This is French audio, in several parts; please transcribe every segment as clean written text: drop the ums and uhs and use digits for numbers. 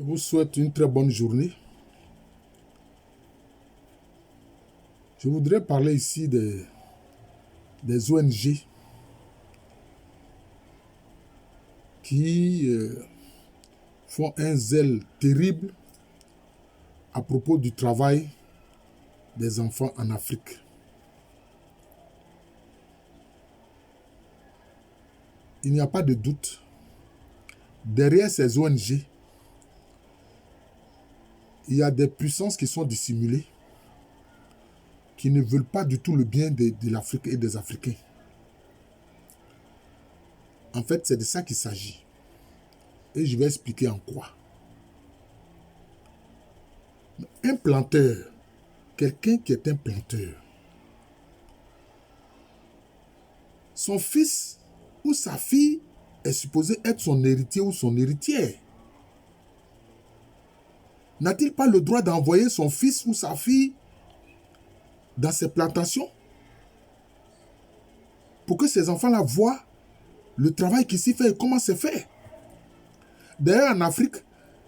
Je vous souhaite une très bonne journée. Je voudrais parler ici des ONG qui font un zèle terrible à propos du travail des enfants en Afrique. Il n'y a pas de doute, derrière ces ONG, il y a des puissances qui sont dissimulées, qui ne veulent pas du tout le bien de l'Afrique et des Africains. En fait, c'est de ça qu'il s'agit. Et je vais expliquer en quoi. Un planteur, quelqu'un qui est un planteur, son fils ou sa fille est supposé être son héritier ou son héritière. N'a-t-il pas le droit d'envoyer son fils ou sa fille dans ses plantations pour que ces enfants-là voient le travail qui s'y fait et comment c'est fait? D'ailleurs, en Afrique,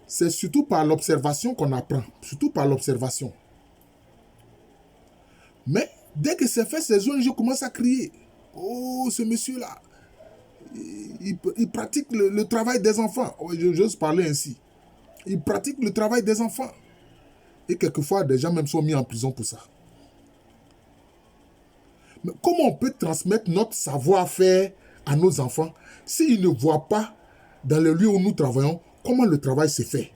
c'est surtout par l'observation qu'on apprend, surtout par l'observation. Mais dès que c'est fait, ces ONG commencent à crier. Oh, ce monsieur-là, il pratique le travail des enfants. J'ose parler ainsi. Il pratique le travail des enfants. Et quelquefois, des gens même sont mis en prison pour ça. Mais comment on peut transmettre notre savoir-faire à nos enfants s'ils ne voient pas dans le lieu où nous travaillons comment le travail se fait?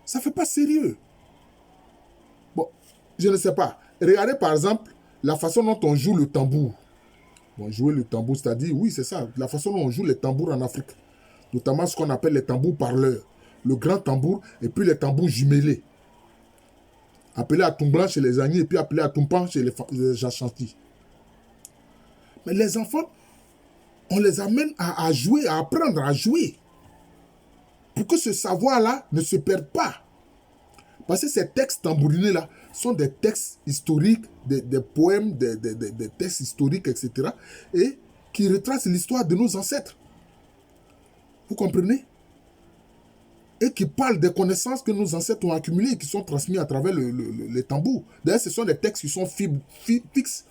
Ça ne fait pas sérieux. Bon, je ne sais pas. Regardez par exemple la façon dont on joue le tambour. Bon, jouer le tambour, c'est-à-dire, oui, c'est ça, la façon dont on joue les tambours en Afrique. Notamment ce qu'on appelle les tambours parleurs. Le grand tambour et puis les tambours jumelés. Appelé à Toumblan chez les Agnis et puis appelé à Tumpan chez les Achantis. Mais les enfants, on les amène à jouer, à apprendre à jouer. Pour que ce savoir-là ne se perde pas. Parce que ces textes tambourinés-là sont des textes historiques, des poèmes, des textes historiques, etc. Et qui retracent l'histoire de nos ancêtres. Vous comprenez? Et qui parlent des connaissances que nos ancêtres ont accumulées et qui sont transmises à travers les tambours. D'ailleurs, ce sont des textes qui sont fixes,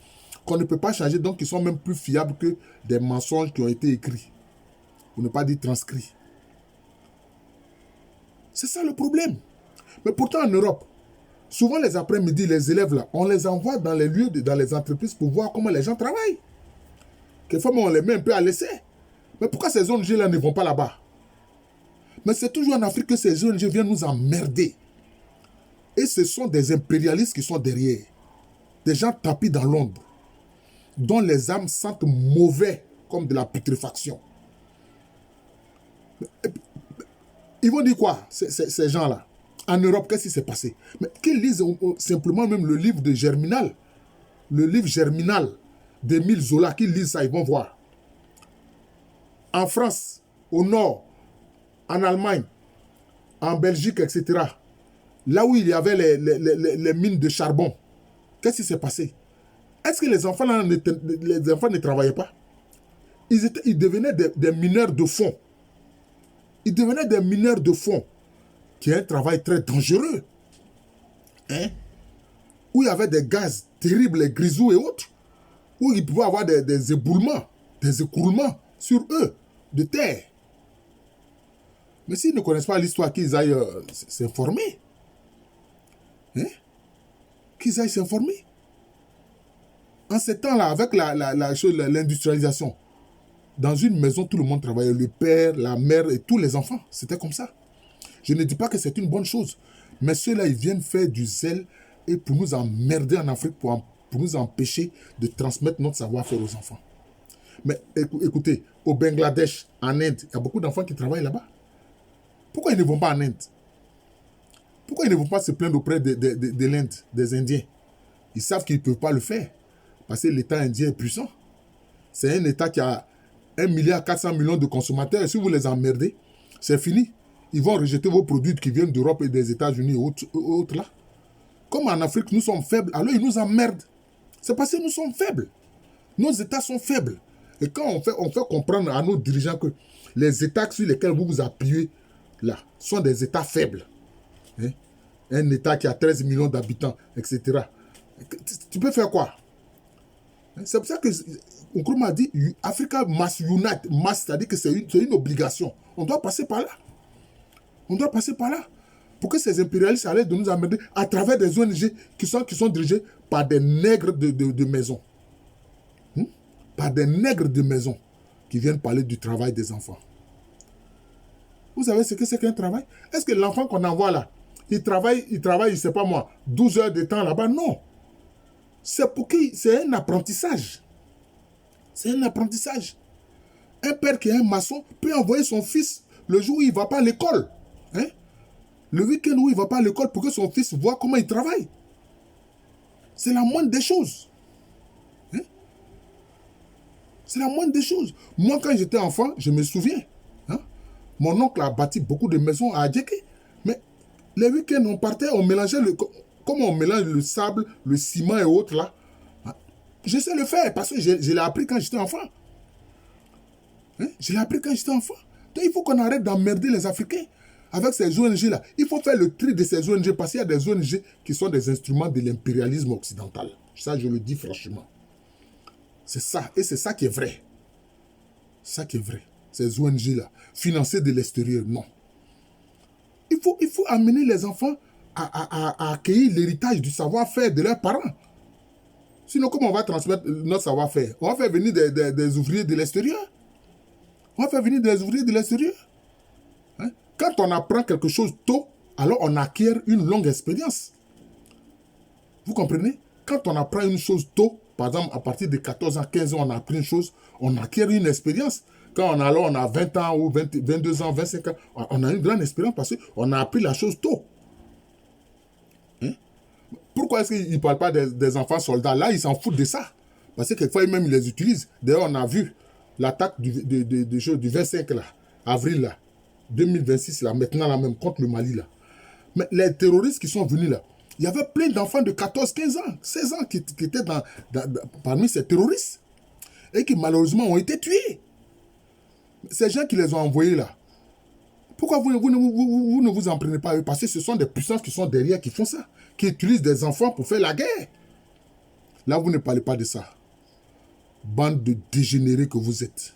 qu'on ne peut pas changer, donc qui sont même plus fiables que des mensonges qui ont été écrits. Pour ne pas dire transcrits. C'est ça le problème. Mais pourtant, en Europe, souvent les après-midi, les élèves là, on les envoie dans les lieux, dans les entreprises pour voir comment les gens travaillent. Quelquefois, on les met un peu à l'essai. Mais pourquoi ces ONG-là ne vont pas là-bas? Mais c'est toujours en Afrique que ces ONG viennent nous emmerder. Et ce sont des impérialistes qui sont derrière. Des gens tapis dans l'ombre, dont les âmes sentent mauvais comme de la putréfaction. Ils vont dire quoi, ces gens-là? En Europe, qu'est-ce qui s'est passé? Mais qu'ils lisent simplement même le livre de Germinal. Le livre Germinal d'Émile Zola, qu'ils lisent ça, ils vont voir. En France, au nord, en Allemagne, en Belgique, etc. Là où il y avait les mines de charbon, qu'est-ce qui s'est passé? Est-ce que les enfants ne travaillaient pas? Ils devenaient des mineurs de fond. Ils devenaient des mineurs de fond, qui est un travail très dangereux. Hein? Où il y avait des gaz terribles, les grisous et autres, où ils pouvaient avoir des éboulements, des écroulements sur eux, de terre. Mais s'ils ne connaissent pas l'histoire, qu'ils aillent s'informer. Hein? Qu'ils aillent s'informer. En ces temps-là, avec l'industrialisation, dans une maison, tout le monde travaillait. Le père, la mère et tous les enfants. C'était comme ça. Je ne dis pas que c'est une bonne chose. Mais ceux-là, ils viennent faire du zèle et pour nous emmerder en Afrique, pour nous empêcher de transmettre notre savoir-faire aux enfants. Mais écoutez, au Bangladesh, en Inde, il y a beaucoup d'enfants qui travaillent là-bas. Pourquoi ils ne vont pas en Inde? Pourquoi ils ne vont pas se plaindre auprès de l'Inde, des Indiens? Ils savent qu'ils ne peuvent pas le faire. Parce que l'État indien est puissant. C'est un État qui a 1,4 milliard de consommateurs. Et si vous les emmerdez, c'est fini. Ils vont rejeter vos produits qui viennent d'Europe et des États-Unis et autres là. Comme en Afrique, nous sommes faibles, alors ils nous emmerdent. C'est parce que nous sommes faibles. Nos États sont faibles. Et quand on fait comprendre à nos dirigeants que les États sur lesquels vous vous appuyez, là, sont des États faibles. Hein? Un État qui a 13 millions d'habitants, etc. Tu peux faire quoi? C'est pour ça que Nkrumah a dit Africa must unite, c'est-à-dire que c'est une obligation. On doit passer par là. On doit passer par là. Pour que ces impérialistes arrêtent de nous amener à travers des ONG qui sont dirigées par des nègres de maison. Par des nègres de maison qui viennent parler du travail des enfants. Vous savez ce que c'est qu'un travail? Est-ce que l'enfant qu'on envoie là, il travaille, je ne sais pas moi, 12 heures de temps là-bas? Non. C'est un apprentissage. C'est un apprentissage. Un père qui est un maçon peut envoyer son fils le jour où il ne va pas à l'école. Hein? Le week-end où il ne va pas à l'école pour que son fils voit comment il travaille. C'est la moindre des choses. Hein? C'est la moindre des choses. Moi, quand j'étais enfant, je me souviens. Hein? Mon oncle a bâti beaucoup de maisons à Adjeké. Mais les week-ends, on partait, on mélangeait comme on mélange le sable, le ciment et autres là. Je sais le faire parce que je l'ai appris quand j'étais enfant. Hein? Je l'ai appris quand j'étais enfant. Donc il faut qu'on arrête d'emmerder les Africains avec ces ONG-là. Il faut faire le tri de ces ONG parce qu'il y a des ONG qui sont des instruments de l'impérialisme occidental. Ça, je le dis franchement. C'est ça. Et c'est ça qui est vrai. C'est ça qui est vrai. Ces ONG-là, financées de l'extérieur, non. Il faut amener les enfants à accueillir l'héritage du savoir-faire de leurs parents. Sinon, comment on va transmettre notre savoir-faire? On va faire venir des ouvriers de l'extérieur. On va faire venir des ouvriers de l'extérieur. Hein? Quand on apprend quelque chose tôt, alors on acquiert une longue expérience. Vous comprenez? Quand on apprend une chose tôt, par exemple, à partir de 14 ans, 15 ans, on a appris une chose, on acquiert une expérience. Quand on a 20 ans ou 22 ans, 25 ans, on a une grande expérience parce qu'on a appris la chose tôt. Hein? Pourquoi est-ce qu'ils ne parlent pas des enfants soldats? Là, ils s'en foutent de ça. Parce que quelquefois, même, ils les utilisent. D'ailleurs, on a vu l'attaque du 25 là, avril là, 2026 là, maintenant là même, contre le Mali là. Mais les terroristes qui sont venus là, il y avait plein d'enfants de 14, 15 ans, 16 ans qui étaient parmi ces terroristes et qui malheureusement ont été tués. Ces gens qui les ont envoyés là, pourquoi vous ne vous en prenez pas eux? Parce que ce sont des puissances qui sont derrière qui font ça, qui utilisent des enfants pour faire la guerre. Là, vous ne parlez pas de ça. Bande de dégénérés que vous êtes.